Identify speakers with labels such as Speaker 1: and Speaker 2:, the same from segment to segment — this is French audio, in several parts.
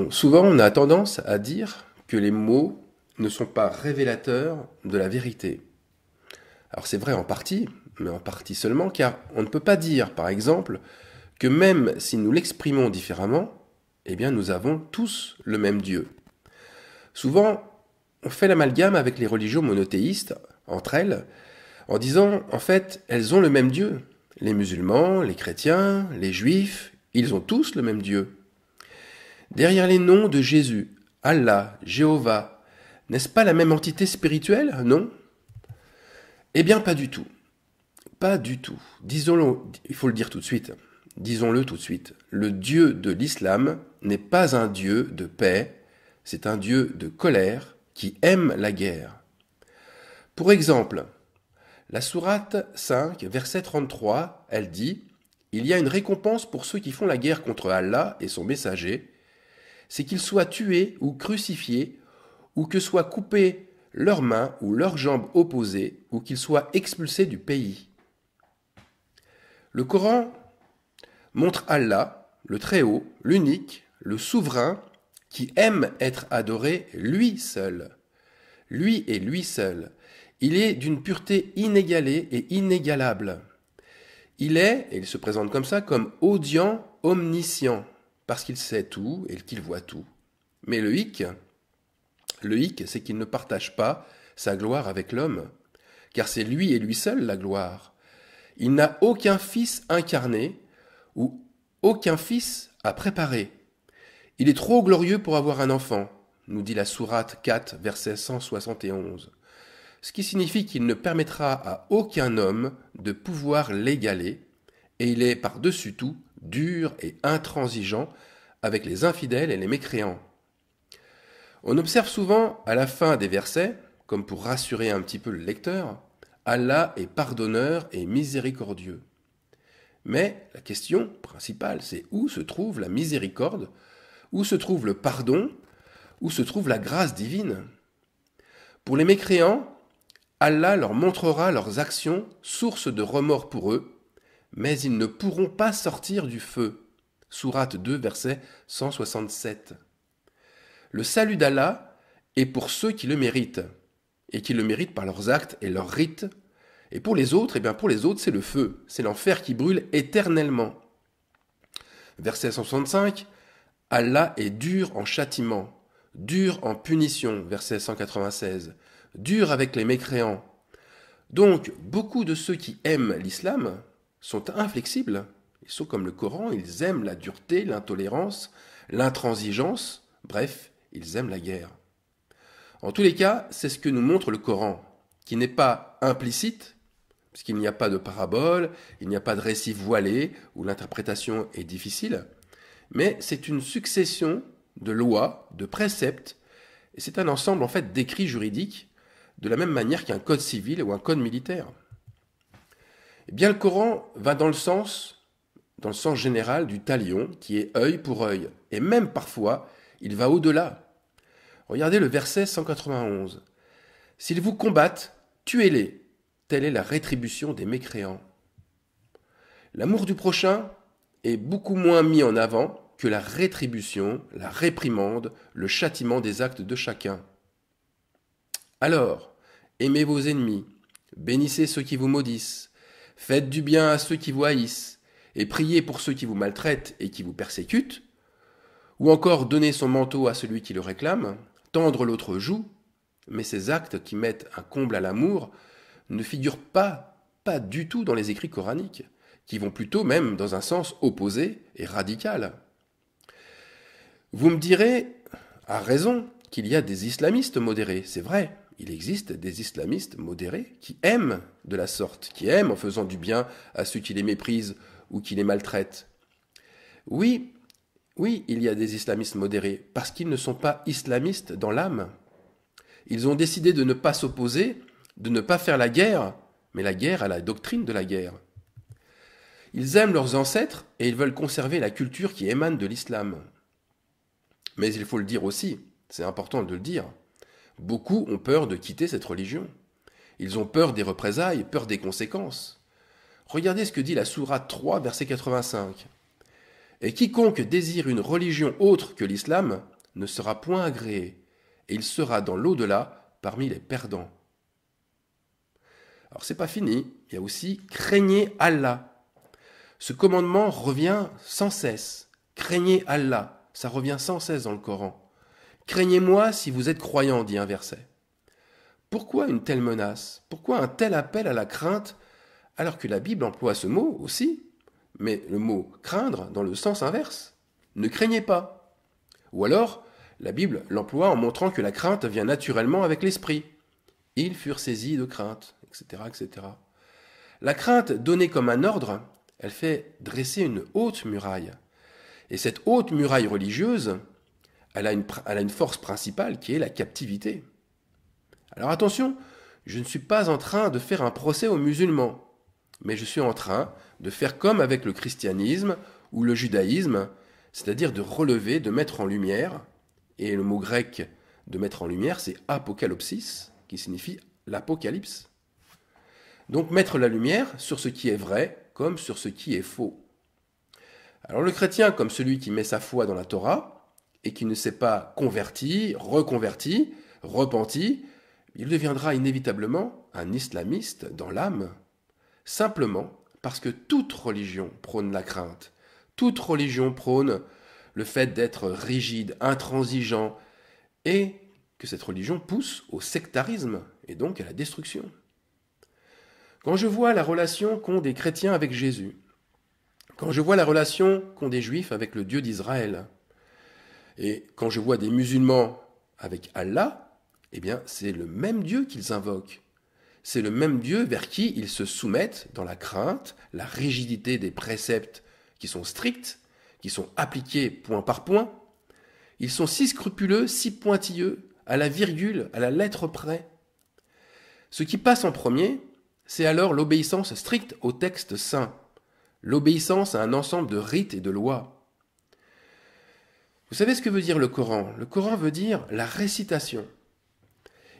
Speaker 1: Souvent, on a tendance à dire que les mots ne sont pas révélateurs de la vérité. Alors c'est vrai en partie, mais en partie seulement, car on ne peut pas dire, par exemple, que même si nous l'exprimons différemment, eh bien nous avons tous le même Dieu. Souvent, on fait l'amalgame avec les religions monothéistes, entre elles, en disant, en fait, elles ont le même Dieu. Les musulmans, les chrétiens, les juifs, ils ont tous le même Dieu. Derrière les noms de Jésus, Allah, Jéhovah, n'est-ce pas la même entité spirituelle, non? Eh bien, pas du tout. Pas du tout. Disons-le, il faut le dire tout de suite. Disons-le tout de suite. Le Dieu de l'islam n'est pas un Dieu de paix, c'est un Dieu de colère qui aime la guerre. Pour exemple, la sourate 5, verset 33, elle dit « Il y a une récompense pour ceux qui font la guerre contre Allah et son messager, c'est qu'ils soient tués ou crucifiés, ou que soient coupées leurs mains ou leurs jambes opposées, ou qu'ils soient expulsés du pays. » Le Coran montre Allah, le Très-Haut, l'unique, le souverain, qui aime être adoré lui seul. Lui et lui seul. Il est d'une pureté inégalée et inégalable. Il est, et il se présente comme ça, comme audient, omniscient, parce qu'il sait tout et qu'il voit tout. Mais le hic, c'est qu'il ne partage pas sa gloire avec l'homme, car c'est lui et lui seul la gloire. Il n'a aucun fils incarné ou aucun fils à préparer. Il est trop glorieux pour avoir un enfant, nous dit la sourate 4, verset 171. Ce qui signifie qu'il ne permettra à aucun homme de pouvoir l'égaler, et il est par-dessus tout dur et intransigeant avec les infidèles et les mécréants. On observe souvent à la fin des versets, comme pour rassurer un petit peu le lecteur, Allah est pardonneur et miséricordieux. Mais la question principale, c'est où se trouve la miséricorde, où se trouve le pardon, où se trouve la grâce divine. Pour les mécréants, Allah leur montrera leurs actions, source de remords pour eux, mais ils ne pourront pas sortir du feu. Sourate 2, verset 167. Le salut d'Allah est pour ceux qui le méritent, et qui le méritent par leurs actes et leurs rites. Et pour les autres, c'est le feu, c'est l'enfer qui brûle éternellement. Verset 165, Allah est dur en châtiment, dur en punition, verset 196, dur avec les mécréants. Donc, beaucoup de ceux qui aiment l'islam sont inflexibles. Ils sont comme le Coran, ils aiment la dureté, l'intolérance, l'intransigeance, bref, ils aiment la guerre. En tous les cas, c'est ce que nous montre le Coran, qui n'est pas implicite, puisqu'il n'y a pas de parabole, il n'y a pas de récit voilé, où l'interprétation est difficile, mais c'est une succession de lois, de préceptes, et c'est un ensemble en fait d'écrits juridiques, de la même manière qu'un code civil ou un code militaire. Eh bien, le Coran va dans le sens général du talion, qui est œil pour œil, et même parfois, il va au-delà. Regardez le verset 191. « S'ils vous combattent, tuez-les, telle est la rétribution des mécréants. » L'amour du prochain est beaucoup moins mis en avant que la rétribution, la réprimande, le châtiment des actes de chacun. Alors, aimez vos ennemis, bénissez ceux qui vous maudissent, faites du bien à ceux qui vous haïssent, et priez pour ceux qui vous maltraitent et qui vous persécutent, ou encore donnez son manteau à celui qui le réclame, tendre l'autre joue, mais ces actes qui mettent un comble à l'amour ne figurent pas du tout dans les écrits coraniques, qui vont plutôt même dans un sens opposé et radical. Vous me direz, à raison, qu'il y a des islamistes modérés, c'est vrai, il existe des islamistes modérés qui aiment de la sorte, qui aiment en faisant du bien à ceux qui les méprisent ou qui les maltraitent. Oui, il y a des islamistes modérés, parce qu'ils ne sont pas islamistes dans l'âme. Ils ont décidé de ne pas s'opposer, de ne pas faire la guerre, mais la guerre à la doctrine de la guerre. Ils aiment leurs ancêtres et ils veulent conserver la culture qui émane de l'islam. Mais il faut le dire aussi, c'est important de le dire, beaucoup ont peur de quitter cette religion. Ils ont peur des représailles, peur des conséquences. Regardez ce que dit la sourate 3, verset 85. Et quiconque désire une religion autre que l'islam ne sera point agréé, et il sera dans l'au-delà parmi les perdants. Alors c'est pas fini, il y a aussi craignez Allah. Ce commandement revient sans cesse. Craignez Allah, ça revient sans cesse dans le Coran. Craignez-moi si vous êtes croyant, dit un verset. Pourquoi une telle menace? Pourquoi un tel appel à la crainte alors que la Bible emploie ce mot aussi, mais le mot craindre dans le sens inverse? Ne craignez pas. Ou alors, la Bible l'emploie en montrant que la crainte vient naturellement avec l'esprit. Ils furent saisis de crainte, etc., etc. La crainte donnée comme un ordre, elle fait dresser une haute muraille. Et cette haute muraille religieuse, elle a une force principale qui est la captivité. Alors attention, je ne suis pas en train de faire un procès aux musulmans, mais je suis en train de faire comme avec le christianisme ou le judaïsme, c'est-à-dire de relever, de mettre en lumière, et le mot grec de mettre en lumière, c'est apocalypsis, qui signifie l'apocalypse. Donc mettre la lumière sur ce qui est vrai comme sur ce qui est faux. Alors le chrétien, comme celui qui met sa foi dans la Torah et qui ne s'est pas converti, reconverti, repenti, il deviendra inévitablement un islamiste dans l'âme, simplement parce que toute religion prône la crainte, toute religion prône le fait d'être rigide, intransigeant, et que cette religion pousse au sectarisme et donc à la destruction. Quand je vois la relation qu'ont des chrétiens avec Jésus, quand je vois la relation qu'ont des juifs avec le Dieu d'Israël, et quand je vois des musulmans avec Allah, eh bien c'est le même Dieu qu'ils invoquent. C'est le même Dieu vers qui ils se soumettent dans la crainte, la rigidité des préceptes qui sont stricts, qui sont appliqués point par point. Ils sont si scrupuleux, si pointilleux, à la virgule, à la lettre près. Ce qui passe en premier, c'est alors l'obéissance stricte au texte saint, l'obéissance à un ensemble de rites et de lois. Vous savez ce que veut dire le Coran? Le Coran veut dire la récitation.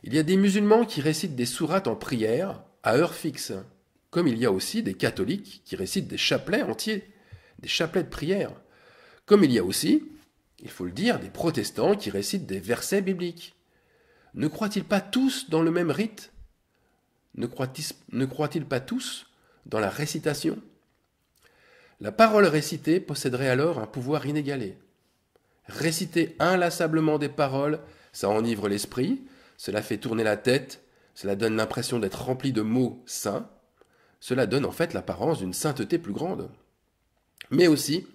Speaker 1: Il y a des musulmans qui récitent des sourates en prière à heure fixe, comme il y a aussi des catholiques qui récitent des chapelets entiers, des chapelets de prière, comme il y a aussi, il faut le dire, des protestants qui récitent des versets bibliques. Ne croient-ils pas tous dans le même rite? Ne croient-ils pas tous dans la récitation? La parole récitée posséderait alors un pouvoir inégalé. Réciter inlassablement des paroles, ça enivre l'esprit, cela fait tourner la tête, cela donne l'impression d'être rempli de mots saints, cela donne en fait l'apparence d'une sainteté plus grande. Mais aussi,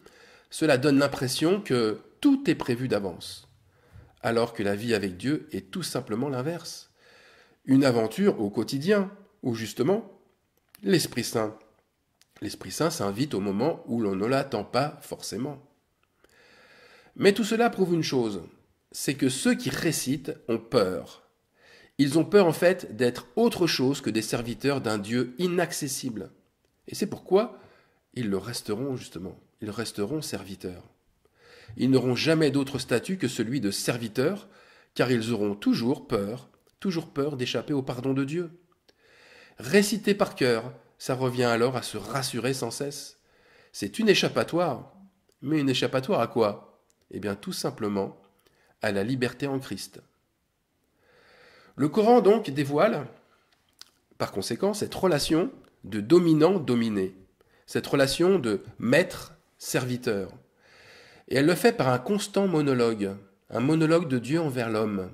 Speaker 1: cela donne l'impression que tout est prévu d'avance, alors que la vie avec Dieu est tout simplement l'inverse. Une aventure au quotidien, où justement, l'Esprit Saint s'invite au moment où l'on ne l'attend pas forcément. Mais tout cela prouve une chose, c'est que ceux qui récitent ont peur. Ils ont peur en fait d'être autre chose que des serviteurs d'un Dieu inaccessible. Et c'est pourquoi ils le resteront justement, ils resteront serviteurs. Ils n'auront jamais d'autre statut que celui de serviteur, car ils auront toujours peur d'échapper au pardon de Dieu. Réciter par cœur, ça revient alors à se rassurer sans cesse. C'est une échappatoire. Mais une échappatoire à quoi? Eh bien tout simplement à la liberté en Christ. Le Coran donc dévoile, par conséquent, cette relation de dominant-dominé, cette relation de maître-serviteur. Et elle le fait par un constant monologue, un monologue de Dieu envers l'homme.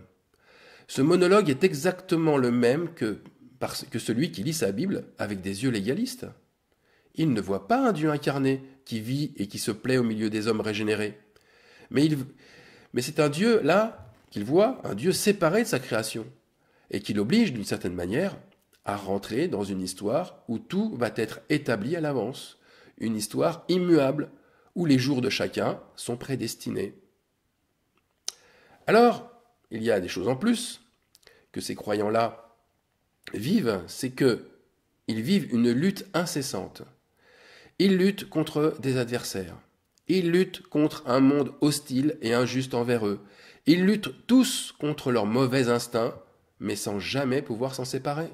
Speaker 1: Ce monologue est exactement le même que celui qui lit sa Bible avec des yeux légalistes. Il ne voit pas un Dieu incarné qui vit et qui se plaît au milieu des hommes régénérés. Mais c'est un Dieu, là, qu'il voit, un Dieu séparé de sa création, et qui l'oblige, d'une certaine manière, à rentrer dans une histoire où tout va être établi à l'avance, une histoire immuable, où les jours de chacun sont prédestinés. Alors, il y a des choses en plus que ces croyants-là vivent, c'est qu'ils vivent une lutte incessante. Ils luttent contre des adversaires. Ils luttent contre un monde hostile et injuste envers eux. Ils luttent tous contre leurs mauvais instincts, mais sans jamais pouvoir s'en séparer.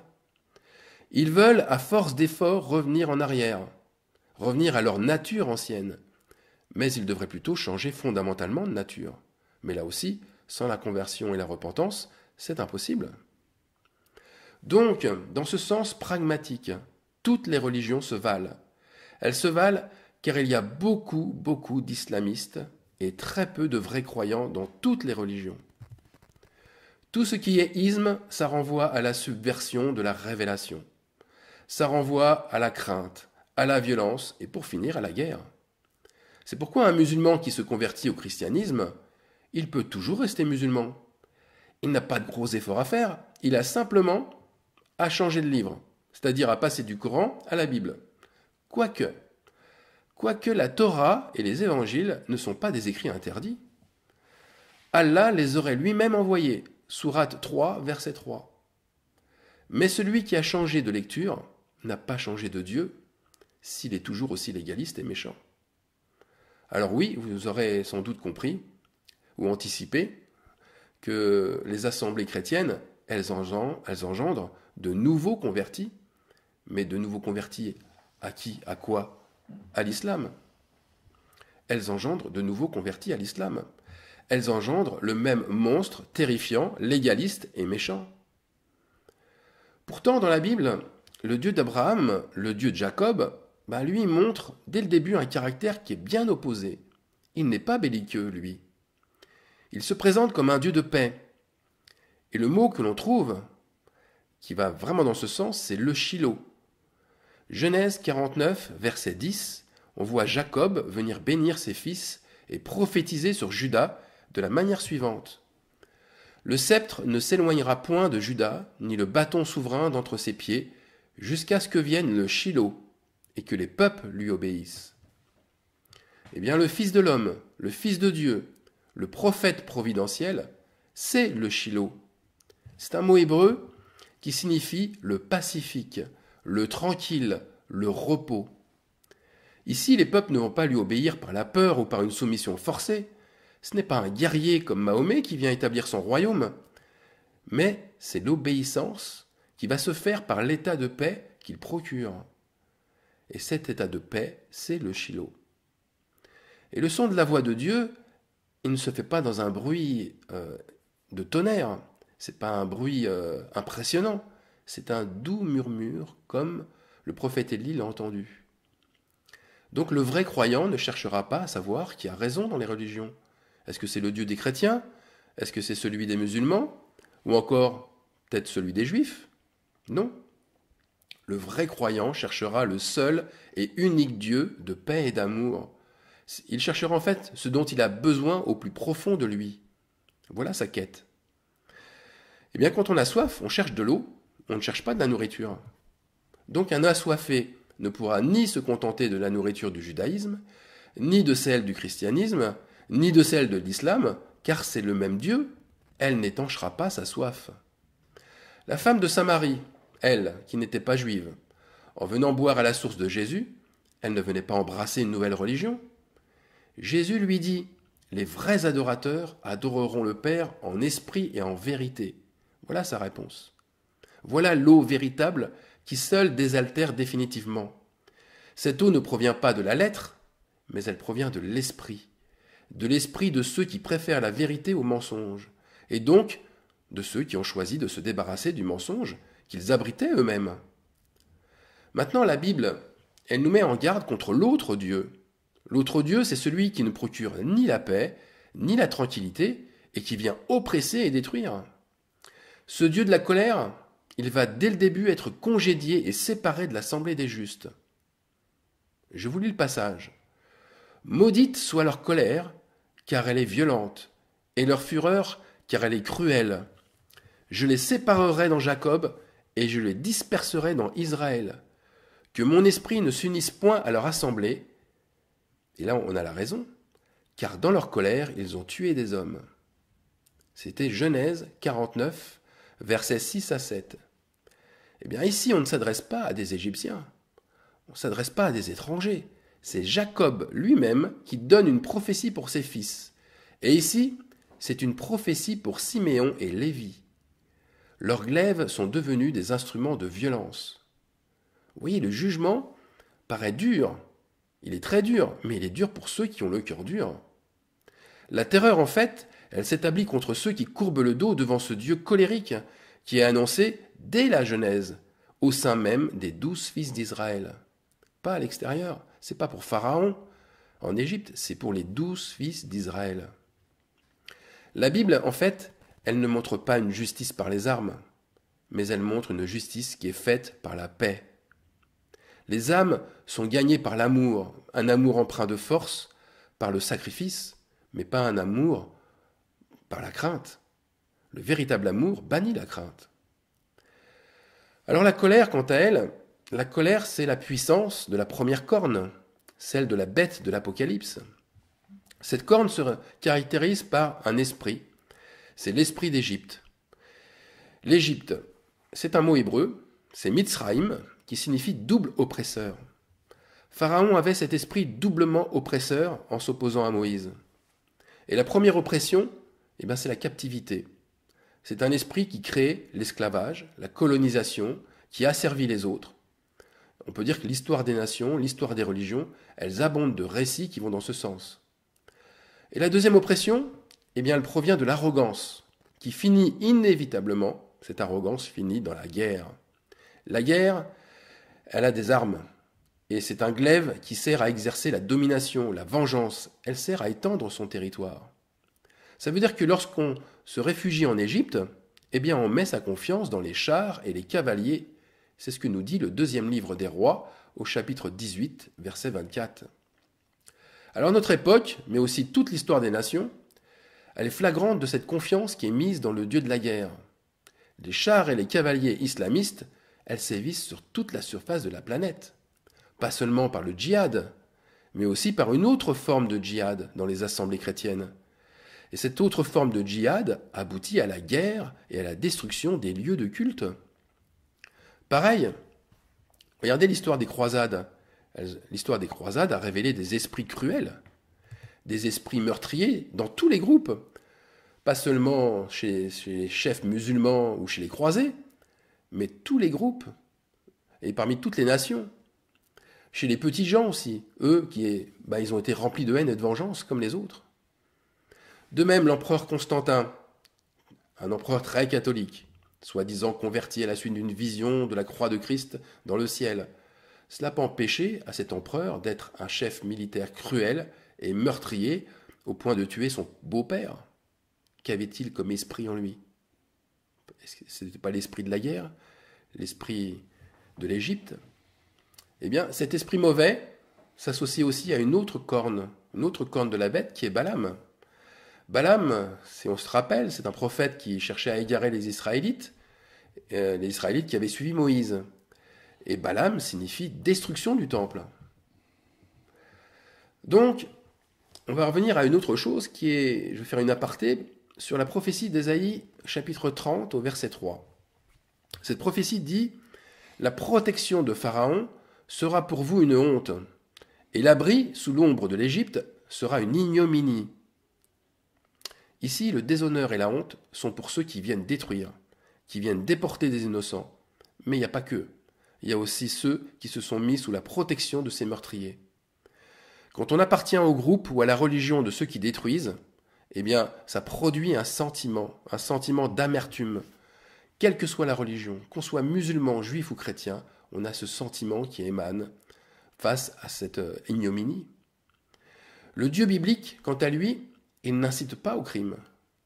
Speaker 1: Ils veulent, à force d'efforts, revenir en arrière, revenir à leur nature ancienne. mais il devrait plutôt changer fondamentalement de nature. Mais là aussi, sans la conversion et la repentance, c'est impossible. Donc, dans ce sens pragmatique, toutes les religions se valent. Elles se valent car il y a beaucoup d'islamistes et très peu de vrais croyants dans toutes les religions. Tout ce qui est isme, ça renvoie à la subversion de la révélation. Ça renvoie à la crainte, à la violence et pour finir à la guerre. C'est pourquoi un musulman qui se convertit au christianisme, il peut toujours rester musulman. Il n'a pas de gros efforts à faire, il a simplement à changer de livre, c'est-à-dire à passer du Coran à la Bible. Quoique la Torah et les évangiles ne sont pas des écrits interdits. Allah les aurait lui-même envoyés, sourate 3, verset 3. Mais celui qui a changé de lecture n'a pas changé de Dieu, s'il est toujours aussi légaliste et méchant. Alors oui, vous aurez sans doute compris, ou anticipé, que les assemblées chrétiennes, elles engendrent de nouveaux convertis. Mais de nouveaux convertis à qui? À quoi? À l'islam. Elles engendrent de nouveaux convertis à l'islam. Elles engendrent le même monstre terrifiant, légaliste et méchant. Pourtant, dans la Bible, le Dieu d'Abraham, le Dieu de Jacob, lui montre dès le début un caractère qui est bien opposé. Il n'est pas belliqueux, lui. Il se présente comme un Dieu de paix. Et le mot que l'on trouve, qui va vraiment dans ce sens, c'est le Shilo. Genèse 49, verset 10, on voit Jacob venir bénir ses fils et prophétiser sur Juda de la manière suivante. Le sceptre ne s'éloignera point de Juda, ni le bâton souverain d'entre ses pieds, jusqu'à ce que vienne le Shilo, et que les peuples lui obéissent. Eh bien, le Fils de l'homme, le Fils de Dieu, le prophète providentiel, c'est le Shilo. C'est un mot hébreu qui signifie le pacifique, le tranquille, le repos. Ici, les peuples ne vont pas lui obéir par la peur ou par une soumission forcée. Ce n'est pas un guerrier comme Mahomet qui vient établir son royaume, mais c'est l'obéissance qui va se faire par l'état de paix qu'il procure. Et cet état de paix, c'est le Shilo. Et le son de la voix de Dieu, il ne se fait pas dans un bruit de tonnerre, c'est pas un bruit impressionnant, c'est un doux murmure comme le prophète Élie l'a entendu. Donc le vrai croyant ne cherchera pas à savoir qui a raison dans les religions. Est-ce que c'est le Dieu des chrétiens? Est-ce que c'est celui des musulmans? Ou encore peut-être celui des juifs? Non. Le vrai croyant cherchera le seul et unique Dieu de paix et d'amour. Il cherchera en fait ce dont il a besoin au plus profond de lui. Voilà sa quête. Eh bien, quand on a soif, on cherche de l'eau, on ne cherche pas de la nourriture. Donc un assoiffé ne pourra ni se contenter de la nourriture du judaïsme, ni de celle du christianisme, ni de celle de l'islam, car c'est le même Dieu, elle n'étanchera pas sa soif. La femme de Samarie, elle, qui n'était pas juive, en venant boire à la source de Jésus, elle ne venait pas embrasser une nouvelle religion. Jésus lui dit, les vrais adorateurs adoreront le Père en esprit et en vérité. Voilà sa réponse. Voilà l'eau véritable qui seule désaltère définitivement. Cette eau ne provient pas de la lettre, mais elle provient de l'esprit de ceux qui préfèrent la vérité au mensonge, et donc de ceux qui ont choisi de se débarrasser du mensonge qu'ils abritaient eux-mêmes. Maintenant, la Bible, elle nous met en garde contre l'autre Dieu. L'autre Dieu, c'est celui qui ne procure ni la paix, ni la tranquillité, et qui vient oppresser et détruire. Ce Dieu de la colère, il va dès le début être congédié et séparé de l'assemblée des justes. Je vous lis le passage. Maudite soit leur colère, car elle est violente, et leur fureur, car elle est cruelle. Je les séparerai dans Jacob, et je les disperserai dans Israël. Que mon esprit ne s'unisse point à leur assemblée. Et là, on a la raison, car dans leur colère, ils ont tué des hommes. C'était Genèse 49, versets 6 à 7. Eh bien, ici, on ne s'adresse pas à des Égyptiens. On ne s'adresse pas à des étrangers. C'est Jacob lui-même qui donne une prophétie pour ses fils. Et ici, c'est une prophétie pour Siméon et Lévi. Leurs glaives sont devenus des instruments de violence. Vous voyez, le jugement paraît dur, Il est très dur, mais il est dur pour ceux qui ont le cœur dur. La terreur, en fait, elle s'établit contre ceux qui courbent le dos devant ce Dieu colérique qui est annoncé dès la Genèse, au sein même des 12 fils d'Israël. Pas à l'extérieur, c'est pas pour Pharaon en Égypte, c'est pour les 12 fils d'Israël. La Bible, en fait, elle ne montre pas une justice par les armes, mais elle montre une justice qui est faite par la paix. Les âmes sont gagnées par l'amour, un amour empreint de force, par le sacrifice, mais pas un amour par la crainte. Le véritable amour bannit la crainte. Alors la colère, quant à elle, la colère, c'est la puissance de la première corne, celle de la bête de l'Apocalypse. Cette corne se caractérise par un esprit, c'est l'esprit d'Égypte. L'Égypte, c'est un mot hébreu, c'est Mitzraïm, qui signifie double oppresseur. Pharaon avait cet esprit doublement oppresseur en s'opposant à Moïse. Et la première oppression, c'est la captivité. C'est un esprit qui crée l'esclavage, la colonisation, qui asservit les autres. On peut dire que l'histoire des nations, l'histoire des religions, elles abondent de récits qui vont dans ce sens. Et la deuxième oppression, elle provient de l'arrogance, qui finit inévitablement, cette arrogance finit dans la guerre. La guerre, elle a des armes, et c'est un glaive qui sert à exercer la domination, la vengeance, elle sert à étendre son territoire. Ça veut dire que lorsqu'on se réfugie en Égypte, on met sa confiance dans les chars et les cavaliers. C'est ce que nous dit le deuxième livre des rois, au chapitre 18, verset 24. Alors notre époque, mais aussi toute l'histoire des nations, elle est flagrante de cette confiance qui est mise dans le Dieu de la guerre. Les chars et les cavaliers islamistes, elles sévissent sur toute la surface de la planète. Pas seulement par le djihad, mais aussi par une autre forme de djihad dans les assemblées chrétiennes. Et cette autre forme de djihad aboutit à la guerre et à la destruction des lieux de culte. Pareil, regardez l'histoire des croisades. L'histoire des croisades a révélé des esprits cruels, des esprits meurtriers dans tous les groupes. Pas seulement chez les chefs musulmans ou chez les croisés, mais tous les groupes, et parmi toutes les nations. Chez les petits gens aussi, eux, ils ont été remplis de haine et de vengeance comme les autres. De même, l'empereur Constantin, un empereur très catholique, soi-disant converti à la suite d'une vision de la croix de Christ dans le ciel, cela n'a pas empêché à cet empereur d'être un chef militaire cruel et meurtrier au point de tuer son beau-père. Qu'avait-il comme esprit en lui? Ce n'était pas l'esprit de la guerre, l'esprit de l'Égypte. Cet esprit mauvais s'associe aussi à une autre corne de la bête qui est Balaam. Balaam, si on se rappelle, c'est un prophète qui cherchait à égarer les Israélites qui avaient suivi Moïse. Et Balaam signifie destruction du temple. Donc, on va revenir à une autre chose je vais faire une aparté, sur la prophétie d'Ésaïe, chapitre 30, au verset 3. Cette prophétie dit « La protection de Pharaon sera pour vous une honte, et l'abri sous l'ombre de l'Égypte sera une ignominie. » Ici, le déshonneur et la honte sont pour ceux qui viennent détruire, qui viennent déporter des innocents. Mais il n'y a pas qu'eux. Il y a aussi ceux qui se sont mis sous la protection de ces meurtriers. Quand on appartient au groupe ou à la religion de ceux qui détruisent, ça produit un sentiment d'amertume. Quelle que soit la religion, qu'on soit musulman, juif ou chrétien, on a ce sentiment qui émane face à cette ignominie. Le Dieu biblique, quant à lui, il n'incite pas au crime.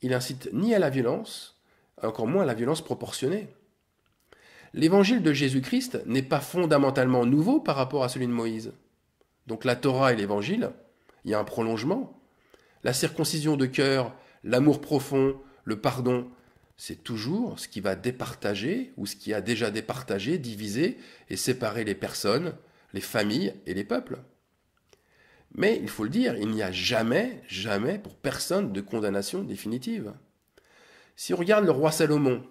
Speaker 1: Il n'incite ni à la violence, encore moins à la violence proportionnée. L'évangile de Jésus-Christ n'est pas fondamentalement nouveau par rapport à celui de Moïse. Donc la Torah et l'évangile, il y a un prolongement. La circoncision de cœur, l'amour profond, le pardon, c'est toujours ce qui va départager ou ce qui a déjà départagé, divisé et séparé les personnes, les familles et les peuples. Mais il faut le dire, il n'y a jamais pour personne de condamnation définitive. Si on regarde le roi Salomon,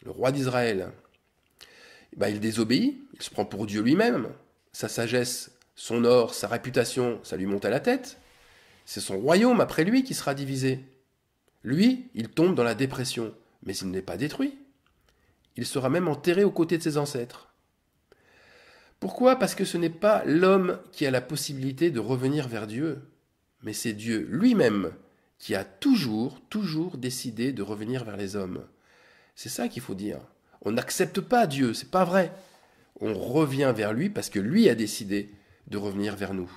Speaker 1: le roi d'Israël, il désobéit, il se prend pour Dieu lui-même. Sa sagesse, son or, sa réputation, ça lui monte à la tête. C'est son royaume après lui qui sera divisé. Lui, il tombe dans la dépression, mais il n'est pas détruit. Il sera même enterré aux côtés de ses ancêtres. Pourquoi? Parce que ce n'est pas l'homme qui a la possibilité de revenir vers Dieu, mais c'est Dieu lui-même qui a toujours décidé de revenir vers les hommes. C'est ça qu'il faut dire. On n'accepte pas Dieu, c'est pas vrai. On revient vers lui parce que lui a décidé de revenir vers nous.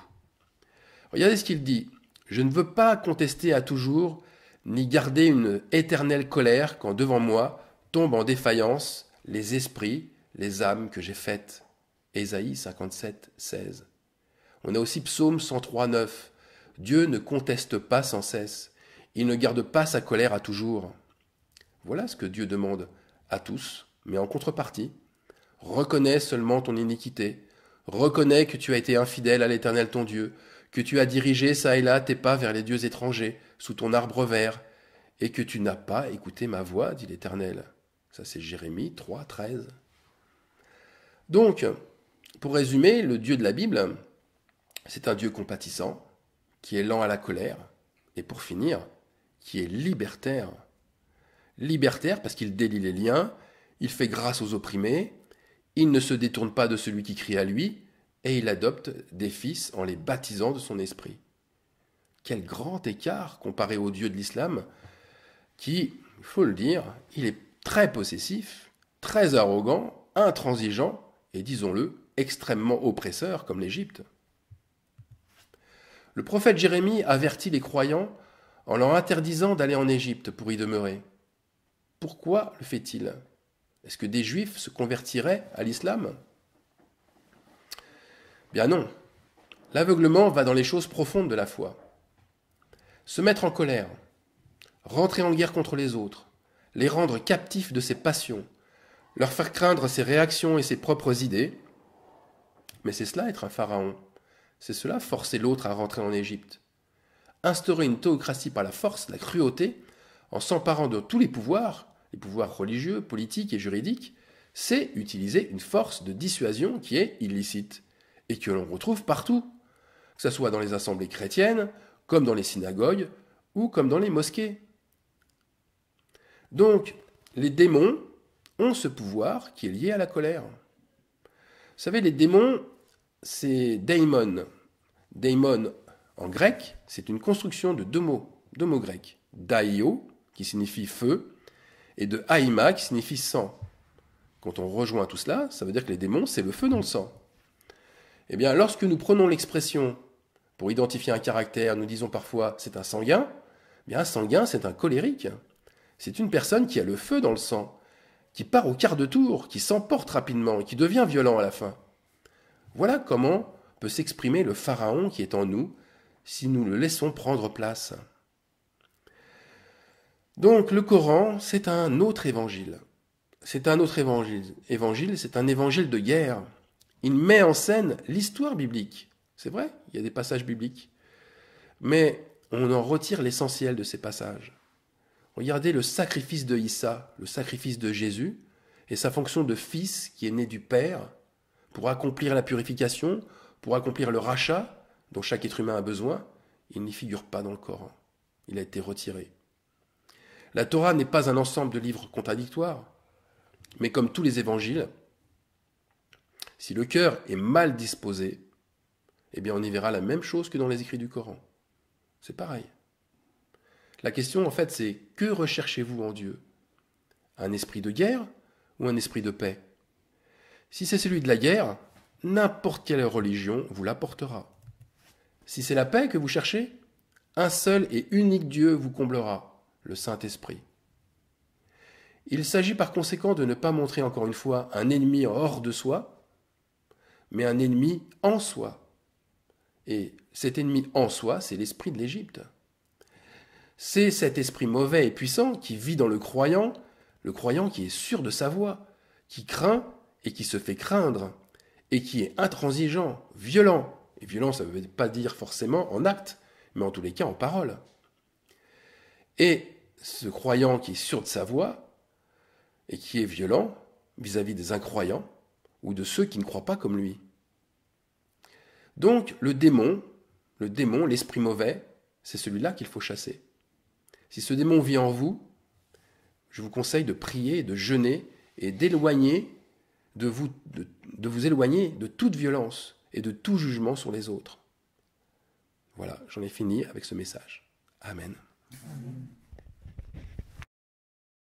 Speaker 1: Regardez ce qu'il dit. Je ne veux pas contester à toujours, ni garder une éternelle colère quand devant moi tombent en défaillance les esprits, les âmes que j'ai faites. Ésaïe 57, 16. On a aussi Psaume 103, 9. Dieu ne conteste pas sans cesse. Il ne garde pas sa colère à toujours. Voilà ce que Dieu demande à tous, mais en contrepartie. Reconnais seulement ton iniquité. Reconnais que tu as été infidèle à l'Éternel ton Dieu, que tu as dirigé çà et là tes pas vers les dieux étrangers, sous ton arbre vert, et que tu n'as pas écouté ma voix, dit l'Éternel. Ça c'est Jérémie 3, 13. Donc, pour résumer, le Dieu de la Bible, c'est un Dieu compatissant, qui est lent à la colère, et pour finir, qui est libertaire. Libertaire parce qu'il délie les liens, il fait grâce aux opprimés, il ne se détourne pas de celui qui crie à lui, et il adopte des fils en les baptisant de son esprit. Quel grand écart comparé au Dieu de l'islam, qui, il faut le dire, il est très possessif, très arrogant, intransigeant, et disons-le, extrêmement oppresseur comme l'Égypte. Le prophète Jérémie avertit les croyants en leur interdisant d'aller en Égypte pour y demeurer. Pourquoi le fait-il? Est-ce que des Juifs se convertiraient à l'islam? Bien non. L'aveuglement va dans les choses profondes de la foi. Se mettre en colère, rentrer en guerre contre les autres, les rendre captifs de ses passions, leur faire craindre ses réactions et ses propres idées. Mais c'est cela être un pharaon. C'est cela forcer l'autre à rentrer en Égypte. Instaurer une théocratie par la force, la cruauté, en s'emparant de tous les pouvoirs religieux, politiques et juridiques, c'est utiliser une force de dissuasion qui est illicite et que l'on retrouve partout, que ce soit dans les assemblées chrétiennes, comme dans les synagogues ou comme dans les mosquées. Donc, les démons ont ce pouvoir qui est lié à la colère. Vous savez, les démons, c'est daimon. Daimon, en grec, c'est une construction de deux mots grecs. Daio, qui signifie feu, et de haïma, qui signifie sang. Quand on rejoint tout cela, ça veut dire que les démons, c'est le feu dans le sang. Eh bien, lorsque nous prenons l'expression pour identifier un caractère, nous disons parfois c'est un sanguin, eh bien un sanguin, c'est un colérique. C'est une personne qui a le feu dans le sang, qui part au quart de tour, qui s'emporte rapidement et qui devient violent à la fin. Voilà comment peut s'exprimer le pharaon qui est en nous si nous le laissons prendre place. Donc le Coran, c'est un autre évangile. C'est un autre évangile, c'est un évangile de guerre. Il met en scène l'histoire biblique. C'est vrai, il y a des passages bibliques. Mais on en retire l'essentiel de ces passages. Regardez le sacrifice de Issa, le sacrifice de Jésus, et sa fonction de fils qui est né du Père, pour accomplir la purification, pour accomplir le rachat dont chaque être humain a besoin, il n'y figure pas dans le Coran. Il a été retiré. La Torah n'est pas un ensemble de livres contradictoires, mais comme tous les évangiles, si le cœur est mal disposé, eh bien on y verra la même chose que dans les écrits du Coran. C'est pareil. La question en fait c'est que recherchez-vous en Dieu? Un esprit de guerre ou un esprit de paix? Si c'est celui de la guerre, n'importe quelle religion vous l'apportera. Si c'est la paix que vous cherchez, un seul et unique Dieu vous comblera, le Saint-Esprit. Il s'agit par conséquent de ne pas montrer encore une fois un ennemi hors de soi, mais un ennemi en soi. Et cet ennemi en soi, c'est l'esprit de l'Égypte. C'est cet esprit mauvais et puissant qui vit dans le croyant qui est sûr de sa voix, qui craint et qui se fait craindre, et qui est intransigeant, violent. Et violent, ça ne veut pas dire forcément en acte, mais en tous les cas en parole. Et ce croyant qui est sûr de sa voix, et qui est violent vis-à-vis des incroyants, ou de ceux qui ne croient pas comme lui. Donc le démon, l'esprit mauvais, c'est celui-là qu'il faut chasser. Si ce démon vit en vous, je vous conseille de prier, de jeûner et d'éloigner de vous de vous éloigner de toute violence et de tout jugement sur les autres. Voilà, j'en ai fini avec ce message. Amen.
Speaker 2: Amen.